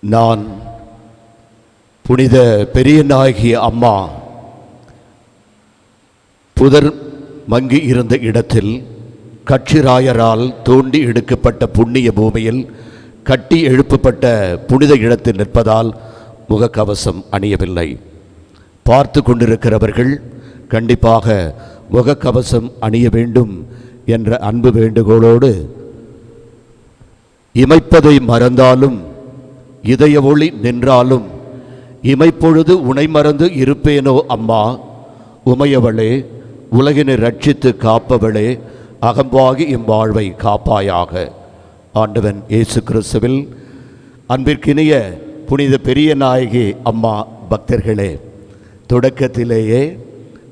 நான் புனித பெரியநாயகி அம்மா புதர் மங்கி இருந்த இடத்தில் கட்சிராயரால் தோண்டி எடுக்கப்பட்ட புண்ணிய பூமியில் கட்டி எழுப்பப்பட்ட புனித இடத்தில் நிற்பதால் முகக்கவசம் அணியவில்லை. பார்த்து கொண்டிருக்கிறவர்கள் கண்டிப்பாக முகக்கவசம் அணிய வேண்டும் என்ற அன்பு வேண்டுகோளோடு, இமைப்பதை மறந்தாலும் இதய ஒளி நின்றாலும் இமைப்பொழுது உனை மறந்து இருப்பேனோ அம்மா, உமையவளே, உலகினை ரட்சித்து காப்பவளே, அகம்பாகி இம்வாழ்வை காப்பாயாக. ஆண்டவன் இயேசு கிறிஸ்துவில் அன்பிற்கினிய புனித பெரியநாயகி அம்மா பக்தர்களே, தொடக்கத்திலேயே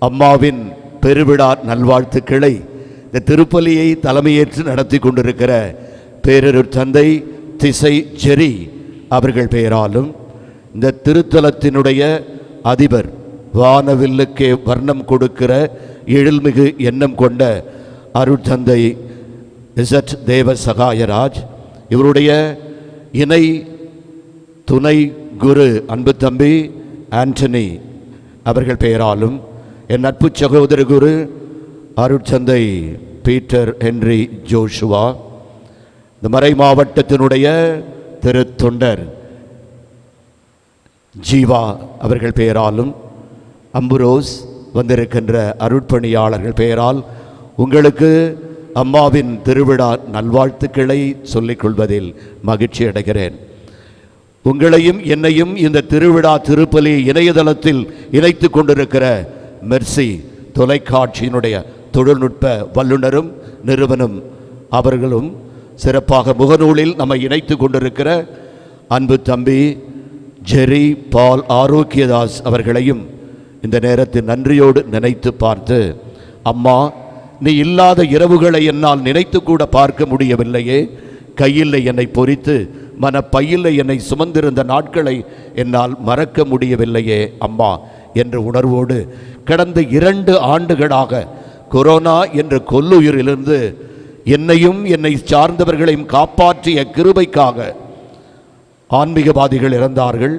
அம்மாவின் பெருவிழா நல்வாழ்த்துக்களை இந்த திருப்பலியை தலைமையேற்று நடத்தி கொண்டிருக்கிற பேரருட் தந்தை திசை ஜெரி அவர்கள் பெயராலும், இந்த திருத்தலத்தினுடைய அதிபர் வானவில்லுக்கே வர்ணம் கொடுக்கிற எழில்மிகு எண்ணம் கொண்ட அருட்தந்தை இசட் தேவ சகாயராஜ், இவருடைய இணை துணை குரு அன்பு தம்பி ஆண்டனி அவர்கள் பெயராலும், என் நட்பு சகோதர குரு அருட்தந்தை பீட்டர் ஹென்றி ஜோஷுவா, இந்த மறை மாவட்டத்தினுடைய திருத்தொண்டர் ஜீவா அவர்கள் பெயராலும், அம்புரோஸ் வந்திருக்கின்ற அருட்பணியாளர்கள் பெயரால் உங்களுக்கு அம்மாவின் திருவிழா நல்வாழ்த்துக்களை சொல்லிக் கொள்வதில் மகிழ்ச்சி அடைகிறேன். உங்களையும் என்னையும் இந்த திருவிழா திருப்பலி இணையதளத்தில் இணைத்து கொண்டிருக்கிற மெர்சி தொலைக்காட்சியினுடைய தொழில்நுட்ப வல்லுநரும் நிறுவனம் அவர்களும், சிறப்பாக முகநூலில் நம்மை இணைத்து கொண்டிருக்கிற அன்பு தம்பி ஜெரி பால் ஆரோக்கியதாஸ் அவர்களையும் இந்த நேரத்தில் நன்றியோடு நினைத்து பார்த்து, அம்மா, நீ இல்லாத இரவுகளை என்னால் நினைத்து கூட பார்க்க முடியவில்லையே, கையில் என்னை பொறித்து மனப்பையில் என்னை சுமந்திருந்த நாட்களை என்னால் மறக்க முடியவில்லையே அம்மா என்ற உணர்வோடு, கடந்த 2 ஆண்டுகளாக கொரோனா என்ற கொல்லுயிரிலிருந்து என்னையும் என்னை சார்ந்தவர்களையும் காப்பாற்றிய கிருபைக்காக ஆன்மீகவாதிகள் இறந்தார்கள்,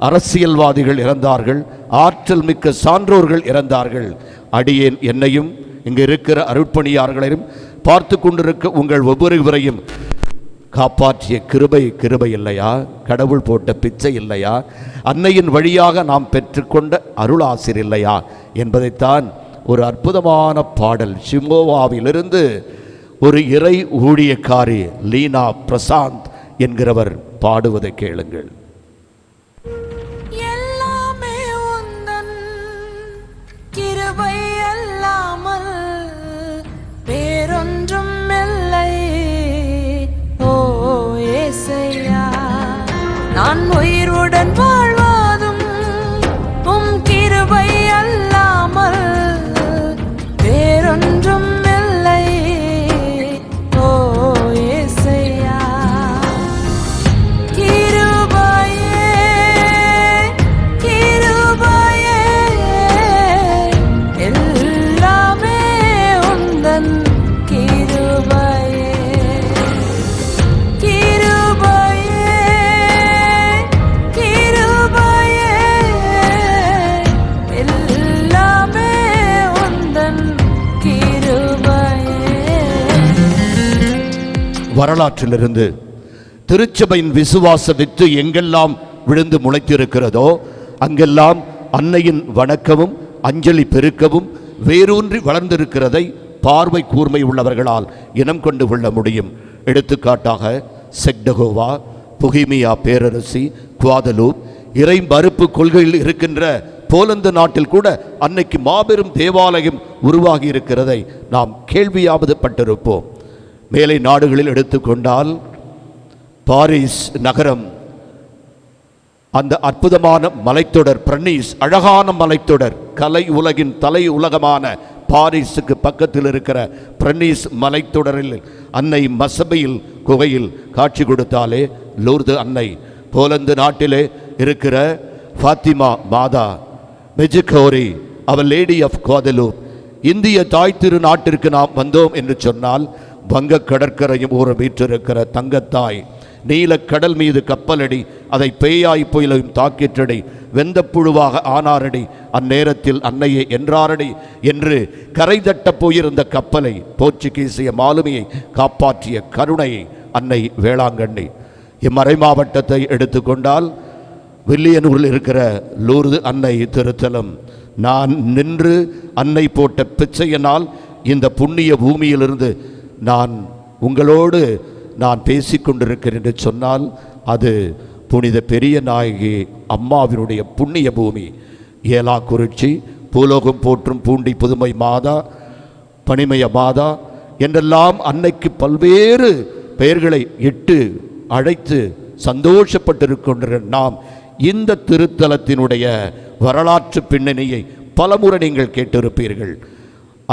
அரசியல்வாதிகள் இறந்தார்கள், ஆற்றல் மிக்க சான்றோர்கள் இறந்தார்கள். அடியேன் என்னையும் இங்கு இருக்கிற அருட்பணியாளர்களையும் பார்த்து கொண்டிருக்க உங்கள் ஒவ்வொருவரையும் காப்பாற்றிய கிருபை இல்லையா? கடவுள் போட்ட பிச்சை இல்லையா? அன்னையின் வழியாக நாம் பெற்றுக்கொண்ட அருளாசிர் இல்லையா என்பதைத்தான் ஒரு அற்புதமான பாடல் சிமோவாவிலிருந்து ஒரு இறை ஊழியக்காரி லீனா பிரசாந்த் என்கிறவர் பாடுவதை கேளுங்கள். எல்லாமே உந்தன் கிருபை அல்லாமல் வேறொன்றும் இல்லை. ஓ ஏசையா, நான் உயிருடன் வாழ்வதும் உம் கிருபை அல்லாமல் வேறொன்றும் இல்லை. ஓ ஏசையா, கிருபையே கிருபையே எல்லாமே உந்தன் கிருபையே. கிருபையே கிருபையே எல்லாமே உந்தன் கிருபையே. வரலாற்றிலிருந்து திருச்சபையின் விசுவாச வித்து எங்கெல்லாம் விழுந்து முளைத்திருக்கிறதோ அங்கெல்லாம் அன்னையின் வணக்கமும் அஞ்சலி பெருக்கவும் வேரூன்றி வளர்ந்திருக்கிறதை பார்வை கூர்மை உள்ளவர்களால் இனம் கொண்டு கொள்ள முடியும். எடுத்துக்காட்டாக செக்டகோவா, புகிமியா பேரரசி, குவாதலூப், இறை மறுப்பு கொள்கையில் இருக்கின்ற போலந்து நாட்டில் கூட அன்னைக்கு மாபெரும் தேவாலயம் உருவாகி இருக்கிறதை நாம் கேள்வியாவது பட்டிருப்போம். மேலை நாடுகளில் எடுத்துக்கொண்டால் பாரிஸ் நகரம், அந்த அற்புதமான மலைத்தொடர் பிரனீஸ், அழகான மலைத்தொடர், கலை உலகின் தலை உலகமான பாரிஸுக்கு பக்கத்தில் இருக்கிற பிரனீஸ் மலைத்தொடரில் அன்னை மசபையில் குகையில் காட்சி கொடுத்தாலே லூர்து அன்னை, போலந்து நாட்டிலே இருக்கிற ஃபாத்திமா மாதா, மெஜிகோரி அவர் லேடி ஆஃப் குவாதலூப். இந்திய தாய் திரு நாட்டிற்கு நாம் வந்தோம் என்று சொன்னால் வங்க கடற்கரையும் ஒரு வீற்றிருக்கிற தங்கத்தாய் நீலக்கடல் மீது கப்பலடி, அதை பேயாய் புயலையும் தாக்கிற்றடி, வெந்த புழுவாக ஆனாரடி, அந்நேரத்தில் அன்னையை என்றாரடி என்று கரை தட்டப் போயிருந்த கப்பலை போர்ச்சுகீசிய மாலுமியை காப்பாற்றிய கருணையை அன்னை வேளாங்கண்ணி. இம்மறை மாவட்டத்தை எடுத்துக்கொண்டால் வில்லியனூரில் இருக்கிற லூர்து அன்னை திருத்தலம். நான் நின்று அன்னை போட்ட பிச்சையினால் இந்த புண்ணிய பூமியிலிருந்து நான் உங்களோடு நான் பேசிக்கொண்டிருக்கிறேன் என்று சொன்னால் அது புனித பெரிய நாயகி அம்மாவினுடைய புண்ணிய பூமி. ஏலாக்குறிச்சி, பூலோகம் போற்றும் பூண்டி புதுமை மாதா, பனிமய மாதா என்றெல்லாம் அன்னைக்கு பல்வேறு பெயர்களை இட்டு அழைத்து சந்தோஷப்பட்டிருக்கின்ற நாம் இந்த திருத்தலத்தினுடைய வரலாற்று பின்னணியை பலமுறை நீங்கள் கேட்டிருப்பீர்கள்.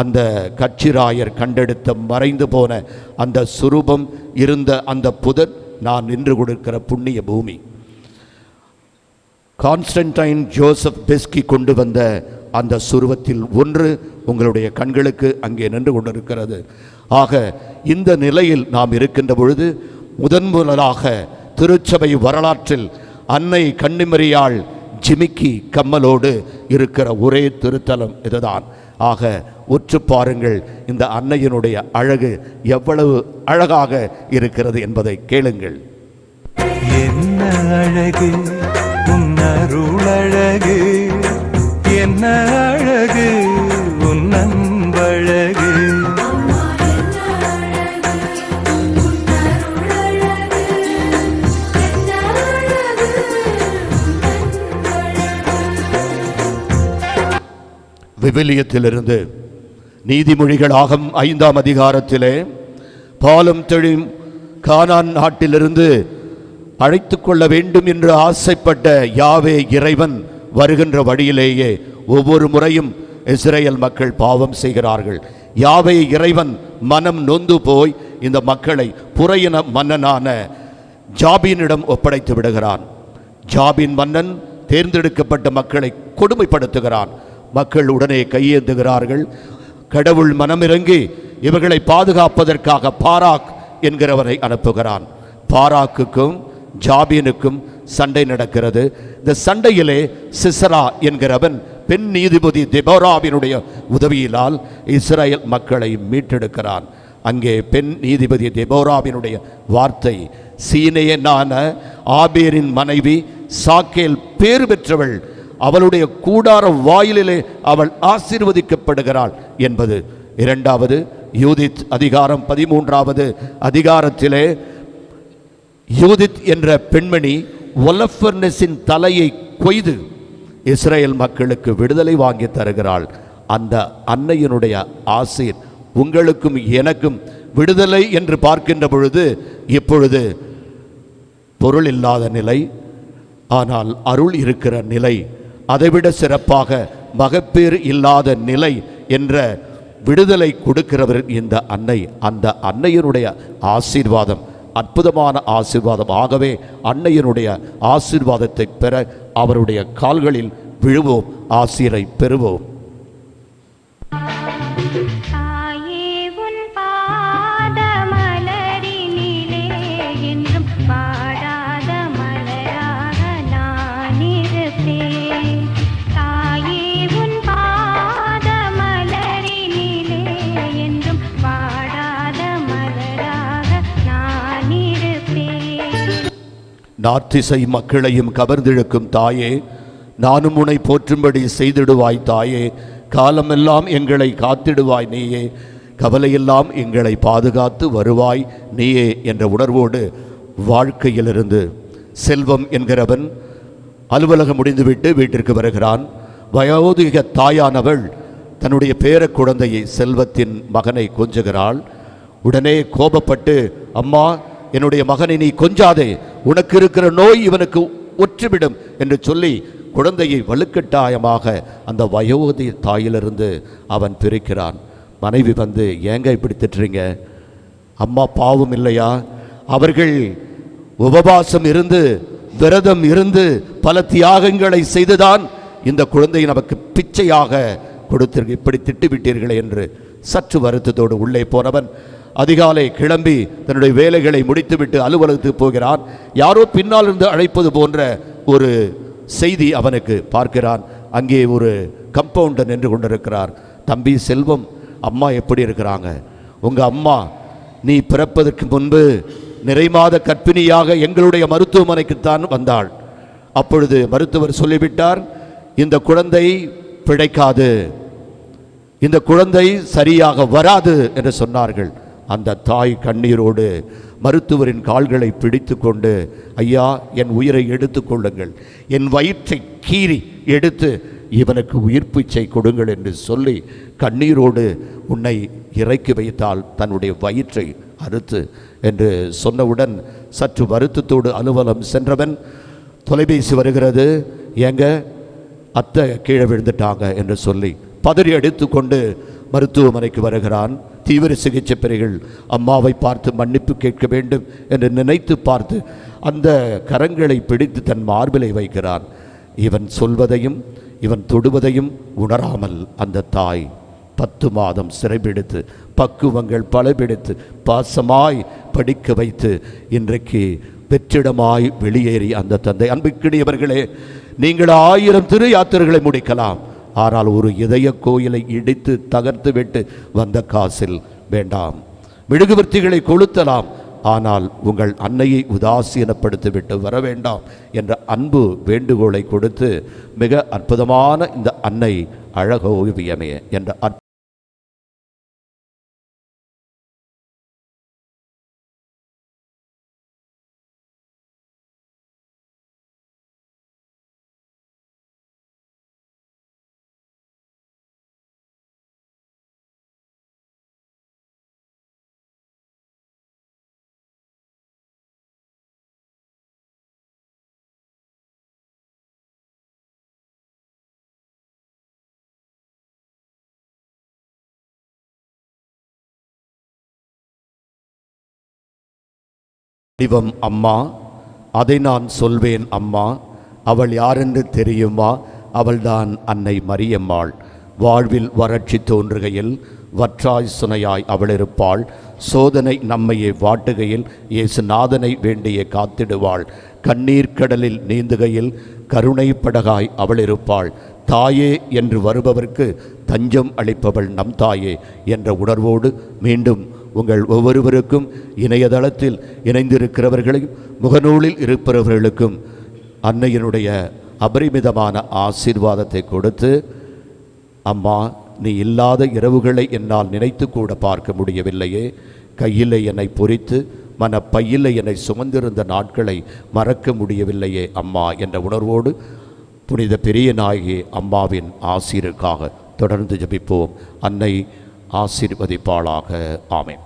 அந்த கச்சிராயர் கண்டெடுத்த மறைந்து போன அந்த சுரூபம் இருந்த அந்த புதர் நான் நின்று கொடுக்கிற புண்ணிய பூமி. கான்ஸ்டன்டைன் ஜோசப் பெஸ்கி கொண்டு வந்த அந்த சுருவத்தில் ஒன்று உங்களுடைய கண்களுக்கு அங்கே நின்று கொண்டிருக்கிறது. ஆக இந்த நிலையில் நாம் இருக்கின்ற பொழுது முதன்முதலாக திருச்சபை வரலாற்றில் அன்னை கன்னிமரியாள் ஜிமிக்கி கம்மலோடு இருக்கிற ஒரே திருத்தலம் இதுதான். ஆக உற்று பாருங்கள், இந்த அன்னையினுடைய அழகு எவ்வளவு அழகாக இருக்கிறது என்பதை கேளுங்கள். என்ன அழகு உன் அருளழகு, என்ன அழகு உன் அன்பழகு. விவிலியத்திலிருந்து நீதிமொழிகள் ஆகம் 5ஆம் அதிகாரத்திலே பாலும் தெளியும் கானான் நாட்டிலிருந்து அழைத்து கொள்ள வேண்டும் என்று ஆசைப்பட்ட யாவே இறைவன் வருகின்ற வழியிலேயே ஒவ்வொரு முறையும் இஸ்ரேல் மக்கள் பாவம் செய்கிறார்கள். யாவே இறைவன் மனம் நொந்து போய் இந்த மக்களை புறையின மன்னனான ஜாபீனிடம் ஒப்படைத்து விடுகிறான். ஜாபீன் மன்னன் தேர்ந்தெடுக்கப்பட்ட மக்களை கொடுமைப்படுத்துகிறான். மக்கள் உடனே கையேந்துகிறார்கள். கடவுள் மனமிறங்கி இவர்களை பாதுகாப்பதற்காக பாராக் என்கிறவரை அனுப்புகிறான். பாராக்குக்கும் ஜாபீனுக்கும் சண்டை நடக்கிறது. இந்த சண்டையிலே சிசரா என்கிறவன் பெண் நீதிபதி தெபோராவினுடைய உதவியினால் இஸ்ரேல் மக்களை மீட்டெடுக்கிறான். அங்கே பெண் நீதிபதி தெபோராவினுடைய வார்த்தை, சீனேயனான ஆபேரின் மனைவி சாக்கேல் பேறு பெற்றவள், அவளுடைய கூடார வாயிலிலே அவள் ஆசீர்வதிக்கப்படுகிறாள் என்பது. இரண்டாவது யூதித் அதிகாரம் 13ஆவது அதிகாரத்திலே யூதித் என்ற பெண்மணி ஒலஃபர்னஸின் தலையை கொய்து இஸ்ரேல் மக்களுக்கு விடுதலை வாங்கி தருகிறாள். அந்த அன்னையினுடைய ஆசீர் உங்களுக்கும் எனக்கும் விடுதலை என்று பார்க்கின்ற பொழுது இப்பொழுது பொருள் இல்லாத நிலை, ஆனால் அருள் இருக்கிற நிலை, அதைவிட சிறப்பாக மகப்பேறு இல்லாத நிலை என்ற விடுதலை கொடுக்கிறவர் இந்த அன்னை. அந்த அன்னையினுடைய ஆசீர்வாதம் அற்புதமான ஆசீர்வாதம். ஆகவே அன்னையினுடைய ஆசீர்வாதத்தை பெற அவருடைய கால்களில் விழுவோம், ஆசீரை பெறுவோம். நார்த்திசை மக்களையும் கவர்ந்திழுக்கும் தாயே, நானும் உன்னை போற்றும்படி செய்திடுவாய் தாயே. காலமெல்லாம் எங்களை காத்திடுவாய் நீயே, கவலையெல்லாம் எங்களை பாதுகாத்து வருவாய் நீயே என்ற உணர்வோடு வாழ்க்கையிலிருந்து செல்வம் என்கிறவன் அலுவலகம் முடிந்துவிட்டு வீட்டிற்கு வருகிறான். வயோதிக தாயானவள் தன்னுடைய பேர குழந்தையை செல்வத்தின் மகனை கொஞ்சுகிறாள். உடனே கோபப்பட்டு, அம்மா, என்னுடைய மகனை நீ கொஞ்சாதே, உனக்கு இருக்கிற நோய் இவனுக்கு ஒற்றுவிடும் என்று சொல்லி குழந்தையை வலுக்கட்டாயமாக அந்த வயோதிக தாயிலிருந்து அவன் பிரிக்கிறான். மனைவி வந்து, ஏங்க இப்படி திட்டுறீங்க? அம்மா பாவம் இல்லையா? அவர்கள் உபவாசம் இருந்து விரதம் இருந்து பல தியாகங்களை செய்துதான் இந்த குழந்தையை நமக்கு பிச்சையாக கொடுத்திருக்கு, இப்படி திட்டுவிட்டீர்களே என்று சற்று வருத்தத்தோடு உள்ளே போனவன் அதிகாலை கிளம்பி தன்னுடைய வேலைகளை முடித்துவிட்டு அலுவலகத்துக்கு போகிறான். யாரோ பின்னால் இருந்து அழைப்பது போன்ற ஒரு செய்தி அவனுக்கு. பார்க்கிறான், அங்கே ஒரு கம்பவுண்டர் நின்று கொண்டிருக்கிறார். தம்பி செல்வம், அம்மா எப்படி இருக்கிறாங்க? உங்கள் அம்மா நீ பிறப்பதற்கு முன்பு நிறைமாத கர்ப்பிணியாக எங்களுடைய மருத்துவமனைக்குத்தான் வந்தாள். அப்பொழுது மருத்துவர் சொல்லிவிட்டார், இந்த குழந்தை பிழைக்காது, இந்த குழந்தை சரியாக வராது என்று சொன்னார்கள். அந்த தாய் கண்ணீரோடு மருத்துவரின் கால்களை பிடித்து கொண்டு, ஐயா என் உயிரை எடுத்து கொள்ளுங்கள், என் வயிற்றை கீறி எடுத்து இவனுக்கு உயிர் பிச்சை கொடுங்கள் என்று சொல்லி கண்ணீரோடு உன்னை இறக்கி வைத்தால் தன்னுடைய வயிற்றை அறுத்து என்று சொன்னவுடன் சற்று வருத்தத்தோடு அலுவலம் சென்றவன் தொலைபேசி வருகிறது, ஏங்க அத்தை கீழே விழுந்துட்டாங்க என்று சொல்லி பதறி அடித்து கொண்டு மருத்துவமனைக்கு வருகிறான். தீவிர சிகிச்சை பிரிவுகள் அம்மாவை பார்த்து மன்னிப்பு கேட்க வேண்டும் என்று நினைத்து பார்த்து அந்த கரங்களை பிடித்து தன் மார்பிலை வைக்கிறான். இவன் சொல்வதையும் இவன் தொடுவதையும் உணராமல் அந்த தாய் 10 மாதம் சிறைபிடித்து பக்குவங்கள் பலபிடித்து பாசமாய் படிக்க வைத்து இன்றைக்கு வெற்றிடமாய் வெளியேறி அந்த தந்தை. அன்புக்கிடையவர்களே, நீங்கள் 1000 திரு யாத்திரைகளை முடிக்கலாம், ஆனால் ஒரு இதய கோயிலை இடித்து தகர்த்து விட்டு வந்த காசில் வேண்டாம். மெழுகுவர்த்திகளை கொளுத்தலாம், ஆனால் உங்கள் அன்னையை உதாசீனப்படுத்திவிட்டு வர வேண்டாம் என்ற அன்பு வேண்டுகோளை கொடுத்து மிக அற்புதமான இந்த அன்னை அழக ஓவியமே என்ற வடிவம் அம்மா, அதை நான் சொல்வேன் அம்மா. அவள் யாரென்று தெரியுமா? அவள்தான் அன்னை மரியம்மாள். வாழ்வில் வறட்சி தோன்றுகையில் வற்றாய் சுனையாய் அவள் இருப்பாள். சோதனை நம்மையே வாட்டுகையில் இயேசுநாதனை வேண்டியே காத்திடுவாள். கண்ணீர் கடலில் நீந்துகையில் கருணை படகாய் அவள் இருப்பாள். தாயே என்று வருபவர்க்கு தஞ்சம் அளிப்பவள் நம் தாயே என்ற உணர்வோடு மீண்டும் உங்கள் ஒவ்வொருவருக்கும் இணையதளத்தில் இணைந்திருக்கிறவர்களையும் முகநூலில் இருப்பவர்களுக்கும் அன்னையினுடைய அபரிமிதமான ஆசீர்வாதத்தை கொடுத்து, அம்மா நீ இல்லாத இரவுகளை என்னால் நினைத்து கூட பார்க்க முடியவில்லையே, கையிலே என்னை பொறித்து மனப்பையிலே என்னை சுமந்திருந்த நாட்களை மறக்க முடியவில்லையே அம்மா என்ற உணர்வோடு புனித பெரிய நாயகி அம்மாவின் ஆசீருக்காக தொடர்ந்து ஜெபிப்போம். அன்னை ஆசீர்வதிப்பாளாக. ஆமென்.